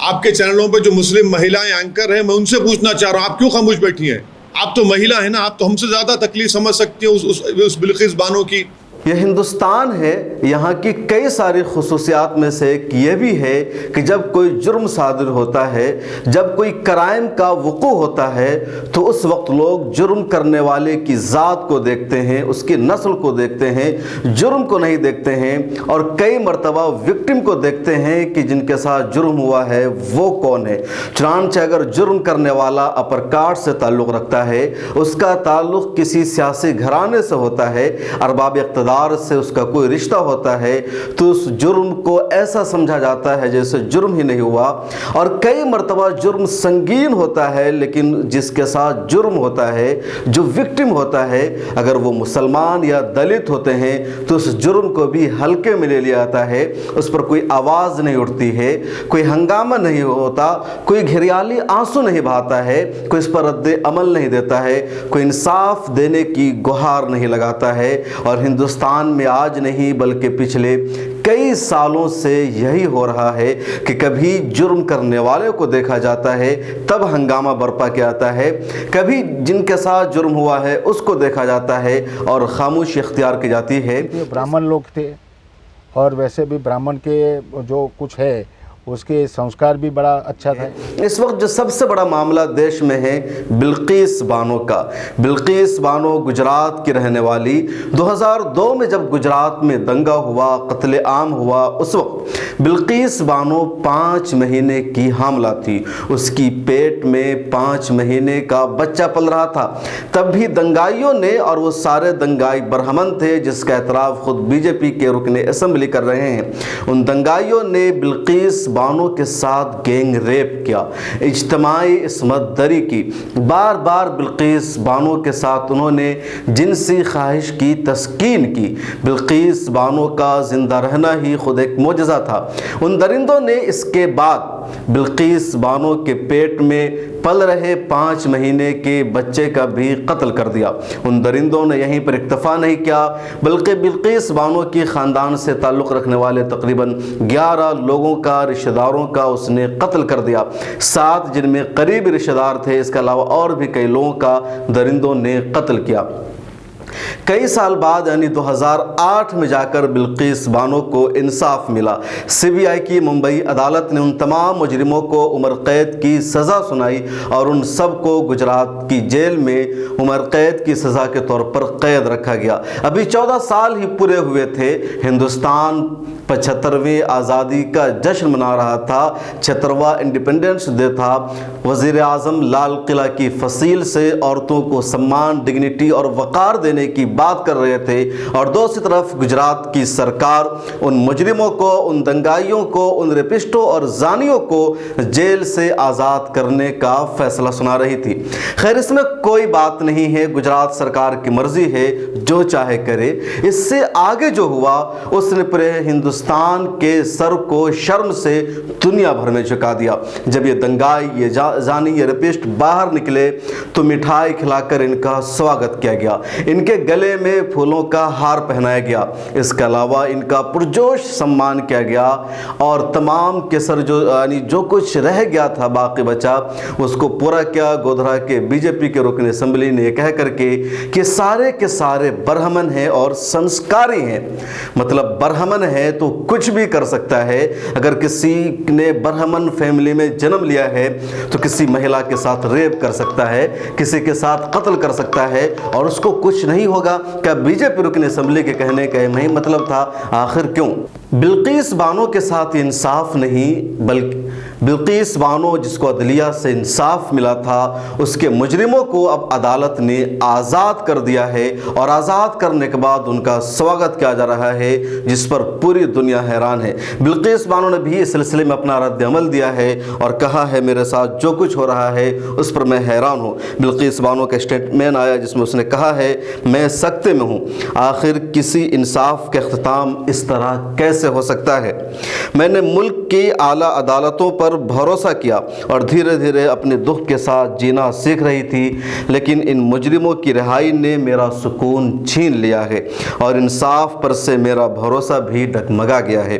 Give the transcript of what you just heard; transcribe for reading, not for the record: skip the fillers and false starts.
آپ کے چینلوں پہ جو مسلم مہیلائیں اینکر ہیں، میں ان سے پوچھنا چاہ رہا ہوں آپ کیوں خاموش بیٹھی ہیں؟ آپ تو مہیلا ہیں نا، آپ تو ہم سے زیادہ تکلیف سمجھ سکتی ہیں اس بلقیس بانو کی۔ یہ ہندوستان ہے، یہاں کی کئی ساری خصوصیات میں سے ایک یہ بھی ہے کہ جب کوئی جرم صادر ہوتا ہے، جب کوئی کرائم کا وقوع ہوتا ہے، تو اس وقت لوگ جرم کرنے والے کی ذات کو دیکھتے ہیں، اس کی نسل کو دیکھتے ہیں، جرم کو نہیں دیکھتے ہیں، اور کئی مرتبہ وکٹم کو دیکھتے ہیں کہ جن کے ساتھ جرم ہوا ہے وہ کون ہے۔ چنانچہ اگر جرم کرنے والا اپر کاسٹ سے تعلق رکھتا ہے، اس کا تعلق کسی سیاسی گھرانے سے ہوتا ہے، ارباب اقتدار سے اس کا کوئی رشتہ ہوتا ہے، تو اس جرم کو ایسا سمجھا جاتا ہے جیسے جرم ہی نہیں ہوا۔ اور کئی مرتبہ جرم سنگین ہوتا ہے، لیکن جس کے ساتھ جرم ہوتا ہے، جو وکٹم ہوتا ہے، اگر وہ مسلمان یا دلت ہوتے ہیں تو اس جرم کو بھی ہلکے میں لے لیا جاتا ہے، اس پر کوئی آواز نہیں اٹھتی ہے، کوئی ہنگامہ نہیں ہوتا، کوئی گھریالی آنسو نہیں بہاتا ہے، کوئی اس پر رد عمل نہیں دیتا ہے، کوئی انصاف دینے کی گہار نہیں لگاتا ہے۔ اور ہندوستان میں آج نہیں بلکہ پچھلے کئی سالوں سے یہی ہو رہا ہے کہ کبھی جرم کرنے والے کو دیکھا جاتا ہے تب ہنگامہ برپا کیا جاتا ہے، کبھی جن کے ساتھ جرم ہوا ہے اس کو دیکھا جاتا ہے اور خاموشی اختیار کی جاتی ہے۔ براہمن لوگ تھے، اور ویسے بھی براہمن کے جو کچھ ہے اس کے سنسکار بھی بڑا اچھا تھا۔ اس وقت جو سب سے بڑا معاملہ دیش میں ہے بلقیس بانو کا۔ بلقیس بانو گجرات کی رہنے والی، 2002 میں جب گجرات میں دنگا ہوا، قتل عام ہوا، اس وقت بلقیس بانو 5 مہینے کی حاملہ تھی، اس کی پیٹ میں 5 مہینے کا بچہ پل رہا تھا۔ تب بھی دنگائیوں نے، اور وہ سارے دنگائی برہمن تھے جس کا اعتراف خود بی جے پی کے رکن اسمبلی کر رہے ہیں، ان دنگائیوں نے بلقیس بانو کے ساتھ گینگ ریپ کیا، اجتماعی عصمت دری کی، بار بار بلقیس بانو کے ساتھ انہوں نے جنسی خواہش کی تسکین کی۔ بلقیس بانو کا زندہ رہنا ہی خود ایک معجزہ تھا۔ ان درندوں نے اس کے بعد بلقیس بانو کے پیٹ میں پل رہے 5 مہینے کے بچے کا بھی قتل کر دیا۔ ان درندوں نے یہیں پر اکتفا نہیں کیا، بلکہ بلقیس بانو کی خاندان سے تعلق رکھنے والے تقریباً 11 لوگوں کا، رشتہ داروں کا اس نے قتل کر دیا، 7 جن میں قریبی رشتہ دار تھے، اس کے علاوہ اور بھی کئی لوگوں کا درندوں نے قتل کیا۔ کئی سال بعد یعنی 2008 میں جا کر بلقیس بانو کو انصاف ملا۔ سی بی آئی کی ممبئی عدالت نے ان تمام مجرموں کو عمر قید کی سزا سنائی، اور ان سب کو گجرات کی جیل میں عمر قید کی سزا کے طور پر قید رکھا گیا۔ ابھی 14 سال ہی پورے ہوئے تھے، ہندوستان 75ویں آزادی کا جشن منا رہا تھا، 76واں انڈیپینڈنس ڈے تھا، وزیر اعظم لال قلعہ کی فصیل سے عورتوں کو سمان، ڈگنیٹی اور وقار دینے کی بات کر رہے تھے، اور دوسری طرف گجرات کی سرکار ان مجرموں کو، ان دنگائیوں کو، ان ریپسٹوں اور زانیوں کو جیل سے آزاد کرنے کا فیصلہ سنا رہی تھی۔ خیر، اس میں کوئی بات نہیں ہے، گجرات سرکار کی مرضی ہے، جو چاہے کرے۔ اس سے آگے جو ہوا، اس نے پورے ہندوستان کے سر کو شرم سے دنیا بھر میں جھکا دیا۔ جب یہ دنگائی، یہ زانی، یہ ریپسٹ باہر نکلے تو مٹھائی کھلا کر ان کا سواگت کیا گیا، ان کے گلے میں پھولوں کا ہار پہنایا گیا، اس کے علاوہ ان کا پرجوش سمان کیا گیا، اور تمام کے سر جو کچھ رہ گیا تھا باقی بچا، اس کو پورا کیا گودھرا کے بی جے پی کے رکن اسمبلی نے یہ کہہ کر کہ سارے کے سارے برہمن ہیں اور سنسکاری ہیں۔ مطلب برہمن ہے تو کچھ بھی کر سکتا ہے، اگر کسی نے برہمن فیملی میں جنم لیا ہے تو کسی مہیلا کے ساتھ ریپ کر سکتا ہے، کسی کے ساتھ قتل کر سکتا ہے، اور اس کو کچھ نہیں ہوگا۔ کیا بی جے پی رکن اسمبلی کے کہنے کا یہی مطلب تھا؟ آخر کیوں؟ بلقیس بانو کے ساتھ انصاف نہیں، بلکہ بلقیس بانو جس کو عدلیہ سے انصاف ملا تھا، اس کے مجرموں کو اب عدالت نے آزاد کر دیا ہے، اور آزاد کرنے کے بعد ان کا سواگت کیا جا رہا ہے، جس پر پوری دنیا حیران ہے۔ بلقیس بانو نے بھی اس سلسلے میں اپنا رد عمل دیا ہے اور کہا ہے میرے ساتھ جو کچھ ہو رہا ہے اس پر میں حیران ہوں۔ بلقیس بانو کا اسٹیٹمنٹ آیا جس میں اس نے کہا ہے، میں سکتے میں ہوں، آخر کسی انصاف کا اختتام اس طرح کیسے ہو سکتا ہے؟ میں نے ملک کی اعلیٰ عدالتوں پر بھروسہ کیا اور دھیرے دھیرے اپنے دکھ کے ساتھ جینا سیکھ رہی تھی، لیکن ان مجرموں کی رہائی نے میرا سکون چھین لیا ہے اور انصاف پر سے میرا بھروسہ بھی ڈگمگا گیا ہے۔